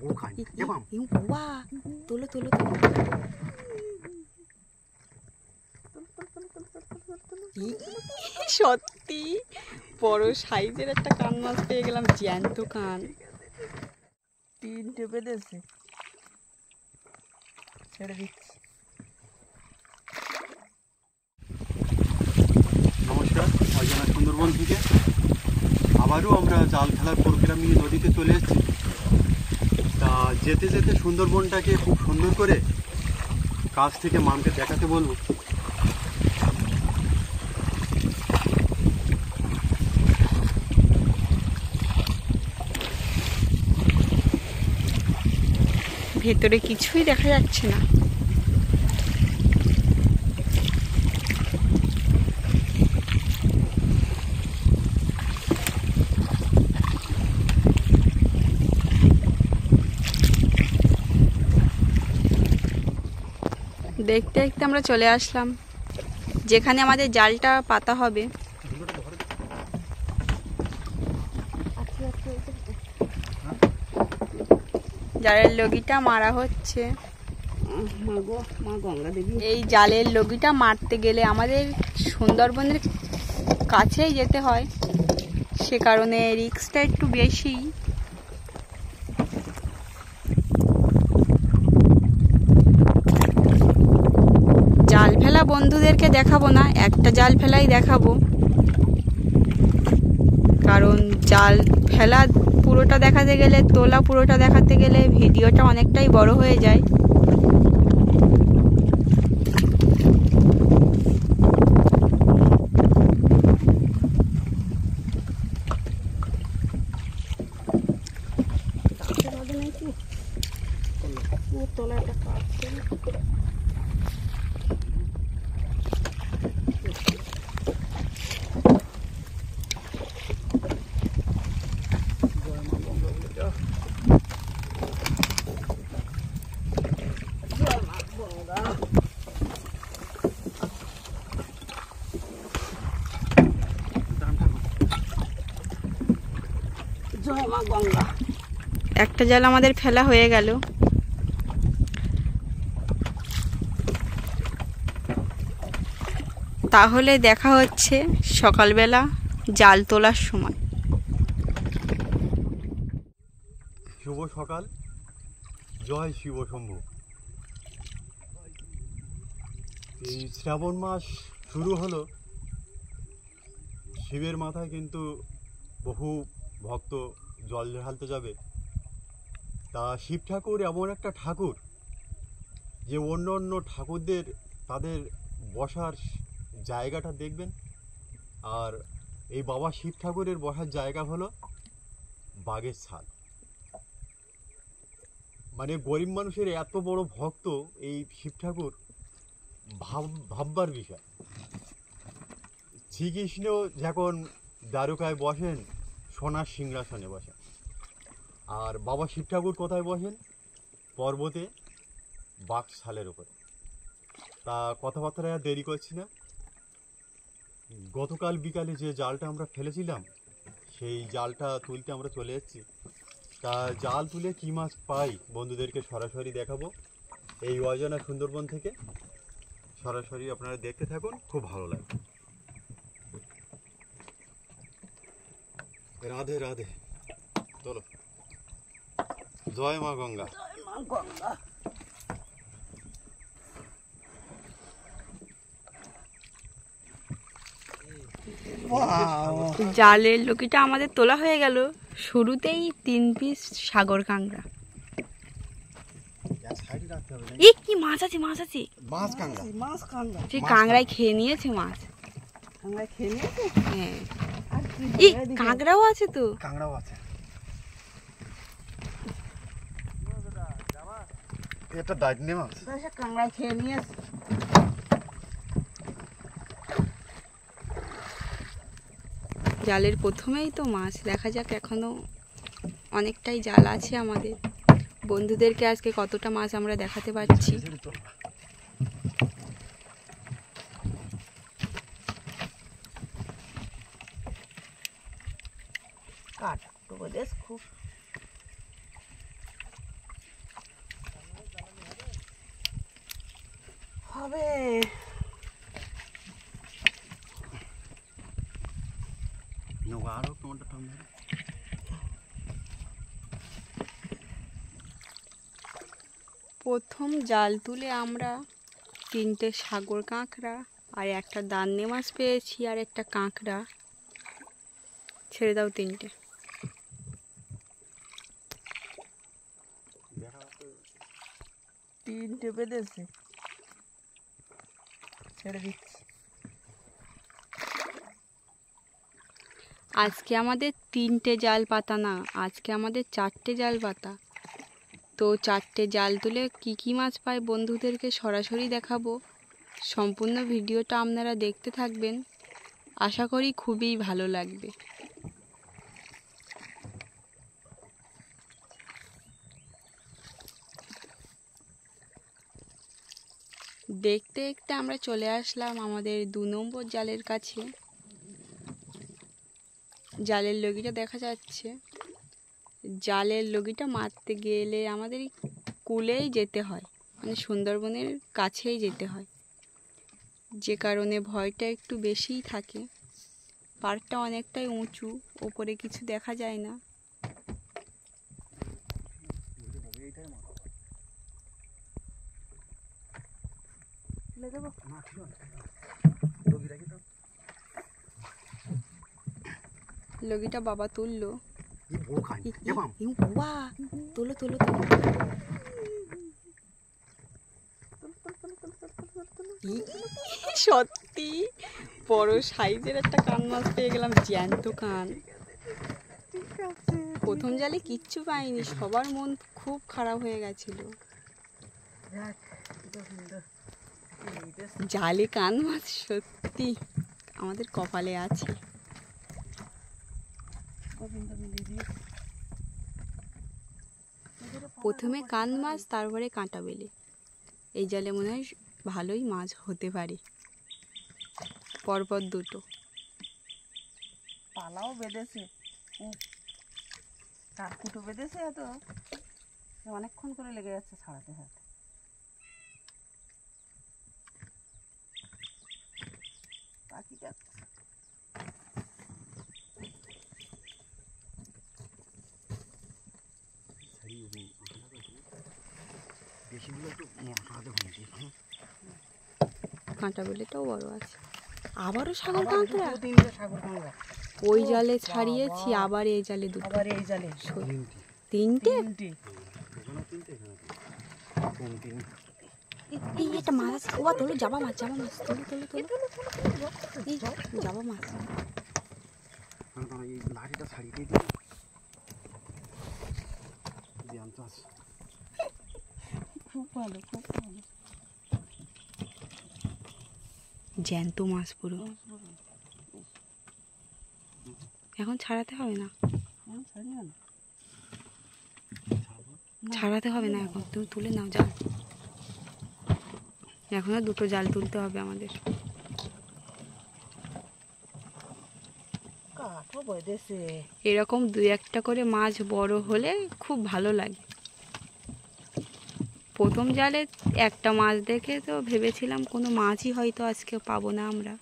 bukan. Ya bang. Wah, tulu. সত্যি বড় সাইজের একটা কান মাছ পেয়ে গেলাম, জ্যান্ত কান। তিনটে বেঁধেছে, ছেড়ে দিচ্ছি। নমস্কার, অজানা সুন্দরবন থেকে আবারও আমরা জাল ফেলার প্রোগ্রাম নিয়ে নদীতে চলে এসেছি। তা যেতে যেতে সুন্দরবনটাকে খুব সুন্দর করে কাছ থেকে মামকে দেখাতে বলবো। ভেতরে কিছুই দেখা যাচ্ছে না। দেখতে দেখতে আমরা চলে আসলাম যেখানে আমাদের জালটা পাতা হবে। জালের লগিটা মারা হচ্ছে। এই জালের লগিটা মারতে গেলে আমাদের সুন্দরবনের কাছেই যেতে হয়, সে কারণে রিস্কটা একটু বেশি। জাল ফেলা বন্ধুদেরকে দেখাবো না, একটা জাল ফেলাই দেখাবো, কারণ জাল ফেলা পুরোটা দেখাতে গেলে, তোলা পুরোটা দেখাতে গেলে ভিডিওটা অনেকটাই বড় হয়ে যায়। একটা জাল আমাদের ফেলা হয়ে গেল। তাহলে দেখা হচ্ছে সকালবেলা জাল তোলার সময়। শুভ সকাল, জয় শিব শম্ভু। এই শ্রাবণ মাস শুরু হলো, শিবের মাথায় কিন্তু বহু ভক্ত জল ঢালতে যাবে। তা শিব ঠাকুর এমন একটা ঠাকুর যে অন্য অন্য ঠাকুরদের তাদের বসার জায়গাটা দেখবেন, আর এই বাবা শিব ঠাকুরের বসার জায়গা হলো বাঘের ছাল। মানে গরিব মানুষের এত বড় ভক্ত এই শিব ঠাকুর, ভাববার বিষয়। শ্রীকৃষ্ণ যখন দ্বারকায় বসেন সোনার সিংহাসনে বসেন, আর বাবা শিব ঠাকুর কোথায় বসেন? পর্বতে বাঘ ছালের উপরে। তা কথাবার্তা আর দেরি করছি না, গতকাল বিকালে যে জালটা আমরা ফেলেছিলাম সেই জালটা তুলতে আমরা চলে এসেছি। তা জাল তুলে কী মাছ পাই বন্ধুদেরকে সরাসরি দেখাবো এই অজানা সুন্দরবন থেকে। সরাসরি আপনারা দেখতে থাকুন, খুব ভালো লাগবে। রাধে রাধে, চলো। জয় মা গঙ্গা। জালের লগিটা আমাদের তোলা হয়ে গেল। শুরুতেই 3 পিস সাগর কাঁকড়া। কি মাছ আছে? সেই কাঁকড়ায় খেয়ে নিয়েছে মাছ। হ্যাঁ, কাঁকড়াও আছে তো। এটা দাঁড়িয়ে মাছ, কাঁকড়ায় খেয়ে নিয়েছে। জালের প্রথমেই তো মাছ। দেখা যাক, এখনো অনেকটাই জাল আছে আমাদের। বন্ধুদেরকে আজকে কতটা মাছ আমরা দেখাতে পারছি। কাটা তো খুব হবে। নৌকা আরো তোমারটা টান ধরো। প্রথম জাল তুলে আমরা 3টে সাগর কাঁকড়া আর একটা দান্নে মাছ পেয়েছি আর একটা কাঁকড়া। ছেড়ে দাও 3টে। তিনটে বেঁধেছে, ছেড়ে দিচ্ছি। আজকে আমাদের 3টে জাল পাতা না, আজকে আমাদের 4টে জাল পাতা। তো 4টে জাল তুলে কি কি মাছ পাই বন্ধুদেরকে সরাসরি দেখাবো। সম্পূর্ণ ভিডিওটা আপনারা দেখতে থাকবেন, আশা করি খুবই ভালো লাগবে। দেখতে দেখতে আমরা চলে আসলাম আমাদের 2 নম্বর জালের কাছে। জালের লগিটা দেখা যাচ্ছে। জালের লগিটা মারতে গেলে আমাদের এই কূলেই যেতে হয়, মানে সুন্দরবনের কাছেই যেতে হয়, যে কারণে ভয়টা একটু বেশিই থাকে। পাড়টা অনেকটাই উঁচু, ওপরে কিছু দেখা যায় না। লগিটা বাবা তুললো। বাবা তোলো তোলো তোলো। সত্যি বড় সাইজের একটা কান মাছ পেয়ে গেলাম, জ্যান্ত কান। প্রথম জালে কিচ্ছু পাইনি, সবার মন খুব খারাপ হয়ে গেছিল। জালে কান মাছ সত্যি আমাদের কপালে আছে। প্রথমে কান মাছ, তারপরে কাঁটা বেলে। এই জালে মনে হয় ভালোই মাছ হতে পারে। পরপর 2টো পালাও বেঁধেছে, কাঠ কুটো বেঁধেছে, এত অনেকক্ষণ করে লেগে যাচ্ছে ছাড়াতে হাতে। পাখি যাচ্ছে। কাঁটা বেলেটাও বড় আছে। আবারও সাগর কাঁকড়া। তিনটে সাগর কাঁকড়া ওই জালে ছাড়িয়েছি, আবার এই জালে 2টো। আবার এই জালে 3টে। তিনটে। এই একটা মাছ আছে, ও তোলো, জাবা মাছ, জাবা মাছ, তোলো তোলো তোলো। এই জাবা মাছ। লাঠিটা ছাড়িয়ে দিয়ে জ্যান্ত আছে। খুব ভালো, খুব ভালো। জ্যান্ত মাছ পুরো। এখন ছাড়াতে হবে না, ছাড়াতে হবে না এখন, তুমি তুলে নাও জাল। এখনো 2টো জাল তুলতে হবে আমাদের। কাঠও বেঁধেছে। এরকম 2-1টা করে মাছ বড় হলে খুব ভালো লাগে। প্রথম জালে একটা মাছ দেখে তো ভেবেছিলাম কোনো মাছই হয়তো আজকে পাবো না আমরা।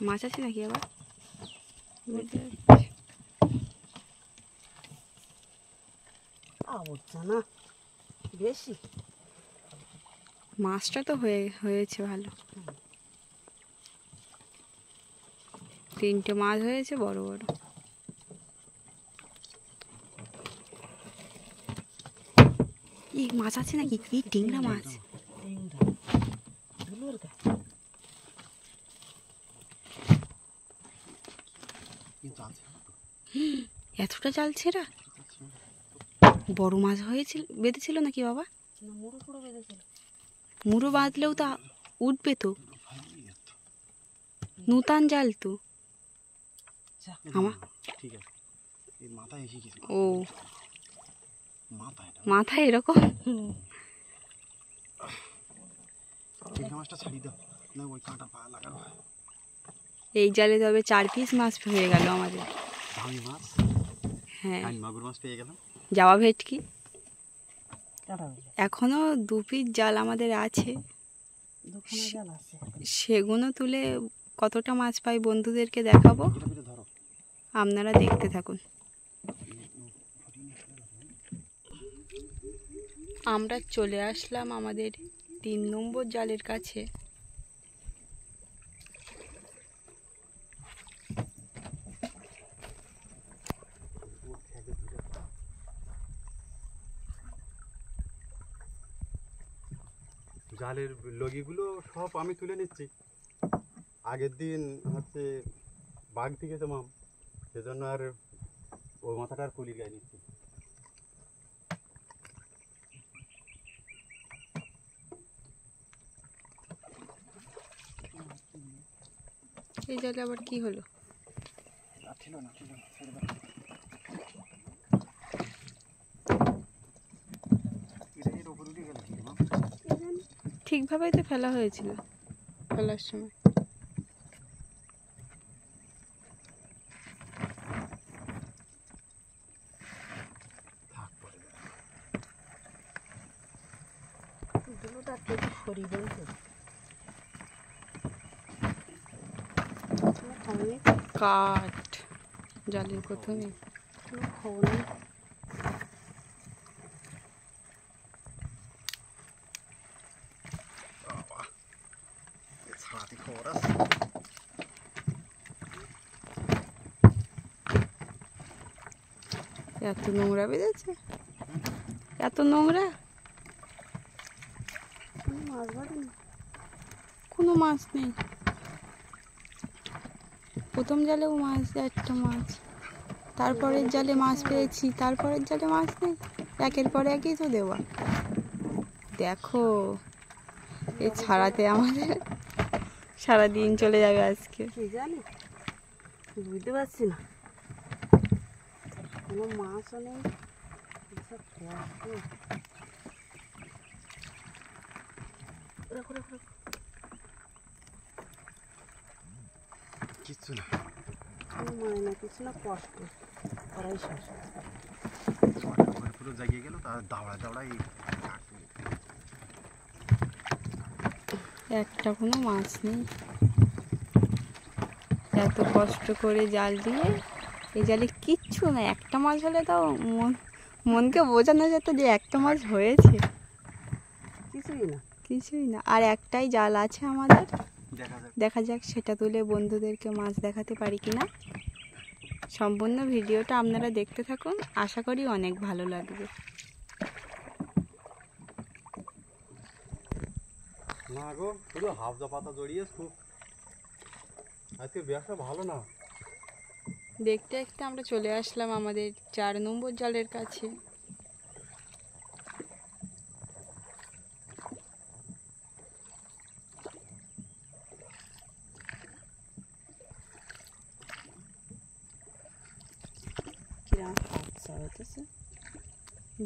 মাছ আছে নাকি আবার? আবর্জনা বেশি। মাছটা তো হয়েছে ভালো। 3টে মাছ হয়েছে বড় বড়। এই মাছ আছে নাকি? এই টিংরা মাছ। এতটা জাল ছেঁড়া? বড় মাছ হয়েছিল, বেঁধেছিল নাকি বাবা? মুড়ো বাঁধলেও তা উঠবে তো, নূতন জাল তো আমার। ও মাথায় এরকম। মাছটা ছাড়িয়ে দাও, না ওই কাঁটা পা লাগানো হয়। এই জালে তবে 4 পিস মাছ হয়ে গেল আমাদের। দামি মাছ, হ্যাঁ, আমি মাগুর মাছ পেয়ে গেলাম। যাওয়া ভেটকি। কাটা হলো এখনো 2 পিস জাল আমাদের আছে, দুখানা জাল আছে। সেগুলো তুলে কতটা মাছ পাই বন্ধুদেরকে দেখাবো, এটা ফিরে ধরো। আপনারা দেখতে থাকুন। আমরা চলে আসলাম আমাদের 3 নম্বর জালের কাছে। জালের লগিগুলো সব আমি তুলে নিচ্ছি। আগের দিন হচ্ছে বাঘ থেকে মাম, সেজন্য আর ওই মাথাটা আর কুলির গায়ে নিচ্ছি। এই জালে আবার কি হলো? ঠিকভাবেই তো ফেলা হয়েছিল ফেলার সময়। কাঠ জালের প্রথমে এত নোংরা বেঁধেছে, এত নোংরা। কোনো মাছ নেই। প্রথম জালেও মাছ, একটা মাছ, তারপরের জালে মাছ পেয়েছি, তারপরের জালে মাছ নেই। একের পর একই তো দেওয়া। দেখো, এ ছাড়াতে আমাদের সারাদিন চলে যাবে আজকে। কি জানি, বুঝতে পারছি না, কোনো মাছও নেই। কিচ্ছু না, মায়না কিছু না, কষ্ট করাই শেষ। পুরো জাগিয়ে গেল, তার দাওড়া দাওড়াই একটা কোনো মাছ নেই। এত কষ্ট করে জাল দিয়ে এই জালে কিচ্ছু না। একটা মাছ হলে তাও মনকে বোঝানো যেত যে একটা মাছ হয়েছে। কিছুই না, কিছুই না। আর একটাই জাল আছে আমাদের, দেখা যাক। দেখা যাক সেটা তুলে বন্ধুদেরকে মাছ দেখাতে পারি কিনা। সম্পূর্ণ ভিডিওটা আপনারা দেখতে থাকুন, আশা করি অনেক ভালো লাগবে। না গো, শুধু হাফজা পাতা জড়িয়ে খুব আজকে ব্যবসা ভালো না। দেখতে দেখতে আমরা চলে আসলাম আমাদের 4 নম্বর জালের কাছে। কিরম হাফসা হতেছে,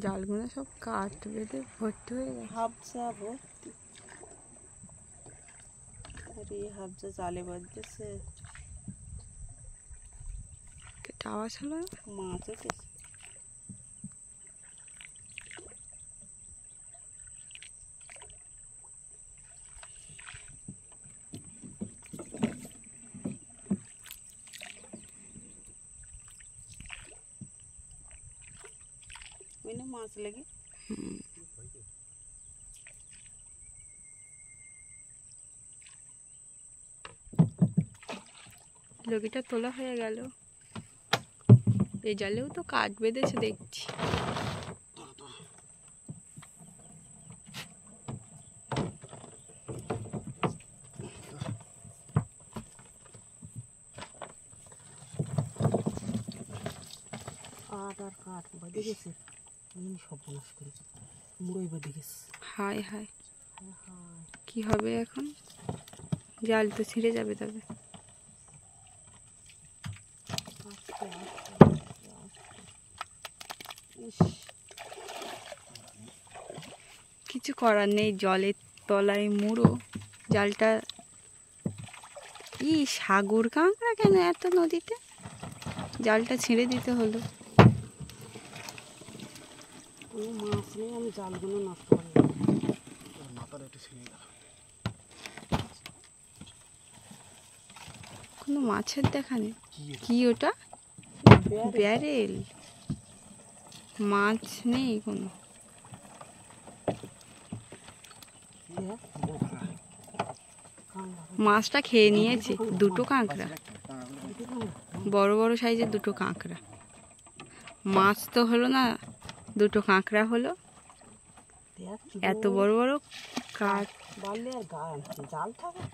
জালগুলো সব কাঠ বেঁধে ভর্তি হয়ে গেছে। হাফসা ভর্তি। আরে হাফসা জালে বাঁধতেছে, এটা আওয়াজ হলো। মাছ হতেছে। মাছ লেগে লগিটা তোলা হয়ে গেল। এই জালেও তো কাঠ বেঁধেছে দেখছি। আর কাঠ বেঁধে গেছে, সর্বনাশ করেছে, মুড়োই বেঁধে গেছে। হায় হায়, কি হবে এখন? জাল তো ছিঁড়ে যাবে। তবে কিছু করার নেই, জলের তলায় মুড়ো। জালটা সাগর কাঁকড়া কেন এত নদীতে? জালটা ছেড়ে দিতে হলো। কোনো মাছ নেই, আমি জালগুলো নষ্ট করি। মাথাটা একটু ছিঁড়ে গেল। কোনো মাছের দেখা নেই। কি ওটা? ব্যারেল। মাছ নেই কোনো। মাছটা খেয়ে নিয়েছে দুটো কাঁকড়া, বড় বড় সাইজের দুটো কাঁকড়া। মাছ তো হলো না, দুটো কাঁকড়া হলো। এত বড় বড় কাঠ বাড়লে আর গায়ে জাল থাকে,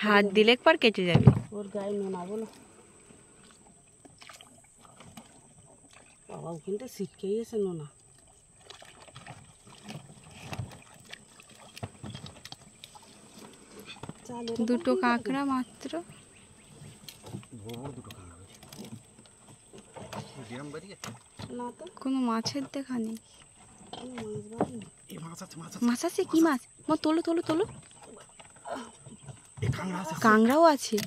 হাত দিলে একবার কেটে যাবে। ওর গায়ে নোনা বলো বাবা, ওখানটা ছিটকেই আছে নোনা। দুটো কাঁকড়া মাত্র। কোনো মাছের দেখা নেই। মাছ আছে? কি মাছ? মা তোলো তোলো তোলো। কাঁকড়াও আছে।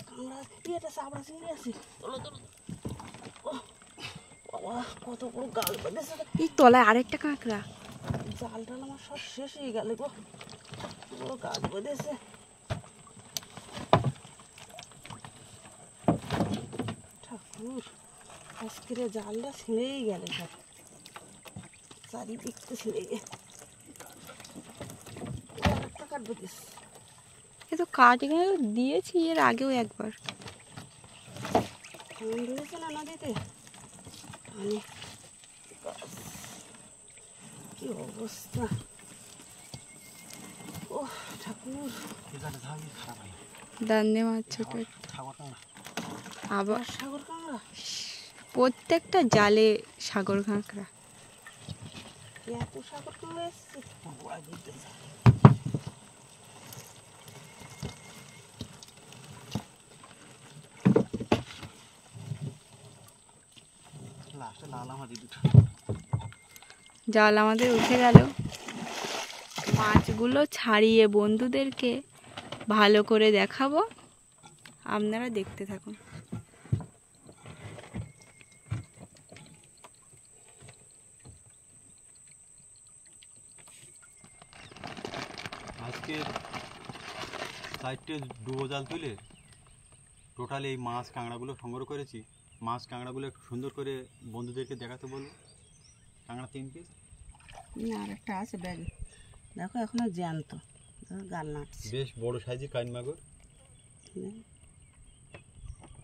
কত বড় গাল বেঁধেছে, এই তলায় আরেকটা কাঁকড়া। জালটা আমার সব শেষ হয়ে গেল গো, বড় গাল বেঁধেছে। ঠাকুর, আজকের জালটা ছিঁড়েই গেল সব, চারিদিকটা ছিঁড়ে গে। আরেকটা কাটবে দিস, এ তো কাঠ এখানে দিয়েছি এর আগেও একবার। কেমন ধরেছে না নদীতে, আমি কি অবস্থা। ও ঠাকুর, দান্নে মাছ ছোট একটা। আবার সাগর কাঁকড়া, প্রত্যেকটা জালে সাগর কাঁকড়া। এত সাগর কাঁকড়া এসছে। জাল আমাদের উঠে গেল। মাছগুলো ছাড়িয়ে বন্ধুদেরকে ভালো করে দেখাবো, আপনারা দেখতে থাকুন। আজকে 4টে ডুবো জাল তুলে টোটাল এই মাছ কাঁকড়াগুলো সংগ্রহ করেছি। মাছ কাঁকড়াগুলো একটু সুন্দর করে বন্ধুদেরকে দেখাতে বলবো। কাঁকড়া 3 পিস। আর একটা আছে ব্যাগে, দেখো এখনো জ্যান্ত, গাল নাড়ছে। বেশ বড় সাইজের কাইন মাগুর।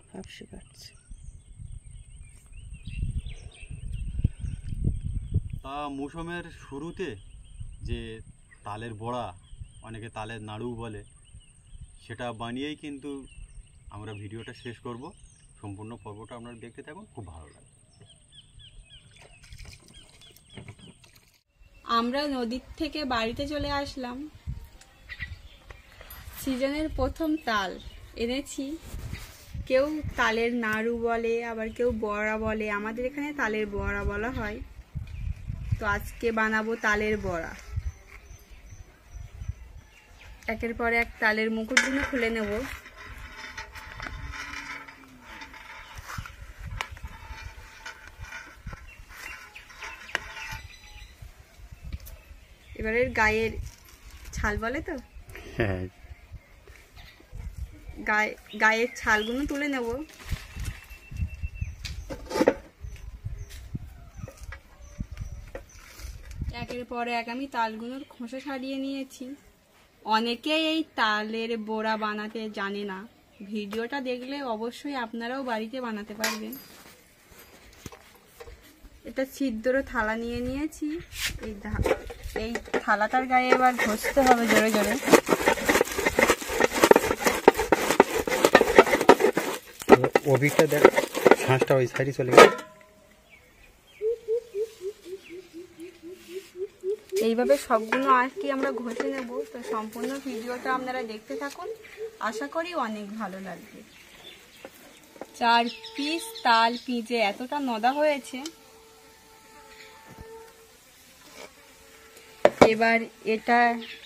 ফাপসে কাটছে। তা মৌসুমের শুরুতে যে তালের বড়া, অনেকে তালের নাড়ু বলে, সেটা বানিয়েই কিন্তু আমরা ভিডিওটা শেষ করব। সম্পূর্ণ পর্বটা আপনারা দেখতে থাকুন, খুব ভালো লাগবে। আমরা নদীর থেকে বাড়িতে চলে আসলাম। সিজনের প্রথম তাল এনেছি। কেউ তালের নাড়ু বলে, আবার কেউ বড়া বলে। আমাদের এখানে তালের বড়া বলা হয়। তো আজকে বানাবো তালের বড়া। একের পর এক তালের মুকুটগুলো খুলে নেব। এবারের গায়ের ছাল বলে তো, হ্যাঁ, গায়ের ছালগুলো তুলে নেব। একের পর এক আমি তালগুলোর খোসা ছাড়িয়ে নিয়েছি। অনেকেই এই তালের বড়া বানাতে জানে না। ভিডিওটা দেখলে অবশ্যই আপনারাও বাড়িতে বানাতে পারবেন। এটা ছিদ্র থালা নিয়ে নিয়েছি। এই থালাটার গায়ে এবার ঘষতে হবে জোরে জোরে। অভিকটা দেখ, ছাঁচটা ওই সাইডে চলে গেছে। এইভাবে সবগুলো আর কি আমরা ঘষে নেব। তো সম্পূর্ণ ভিডিওটা আপনারা দেখতে থাকুন, আশা করি অনেক ভালো লাগবে। 4 পিস তাল পিঁজে এতটা নদা হয়েছে। এবার এটা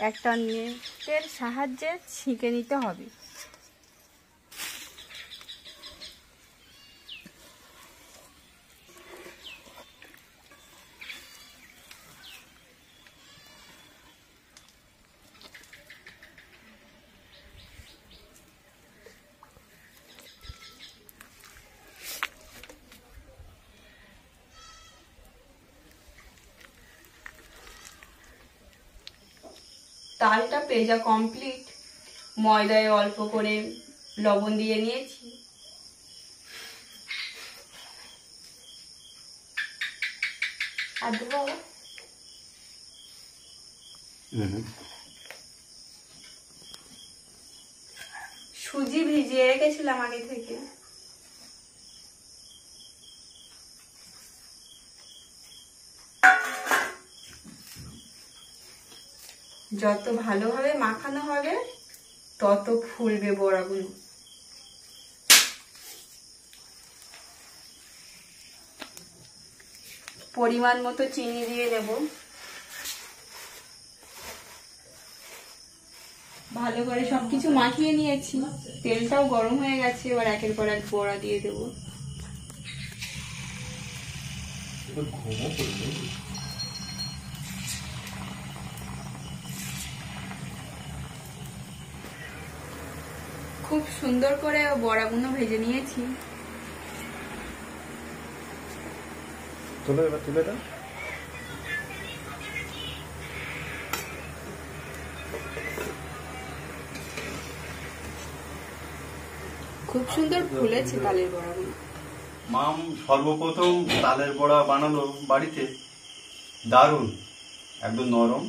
একটা নেটের সাহায্যে ছেঁকে নিতে হবে। তালটা পেজা কমপ্লিট। ময়দায় অল্প করে লবণ দিয়ে নিয়েছি। আর দেবো সুজি ভিজিয়ে রেখেছিলাম আগে থেকে। যত ভালোভাবে মাখানো হবে তত ফুলবে বড়াগুলো। পরিমাণ মতো চিনি দিয়ে দেব। ভালো করে সবকিছু মাখিয়ে নিয়েছি, তেলটাও গরম হয়ে গেছে। এবার একের পর এক বড়া দিয়ে দেব। খুব সুন্দর করে বড়াগুলো ভেজে নিয়েছি। তুলে এবার তুলে দাও। খুব সুন্দর ফুলেছে তালের বড়াগুলো। মাম সর্বপ্রথম তালের বড়া বানালো বাড়িতে, দারুণ, একদম নরম,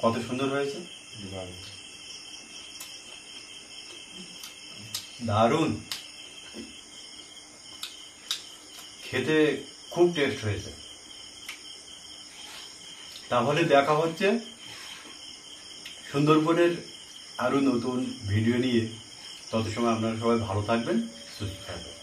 কত সুন্দর হয়েছে, দারুণ খেতে, খুব টেস্ট হয়েছে। তাহলে দেখা হচ্ছে সুন্দরবনের আরো নতুন ভিডিও নিয়ে। তত সময় আপনারা সবাই ভালো থাকবেন, সুস্থ থাকবেন।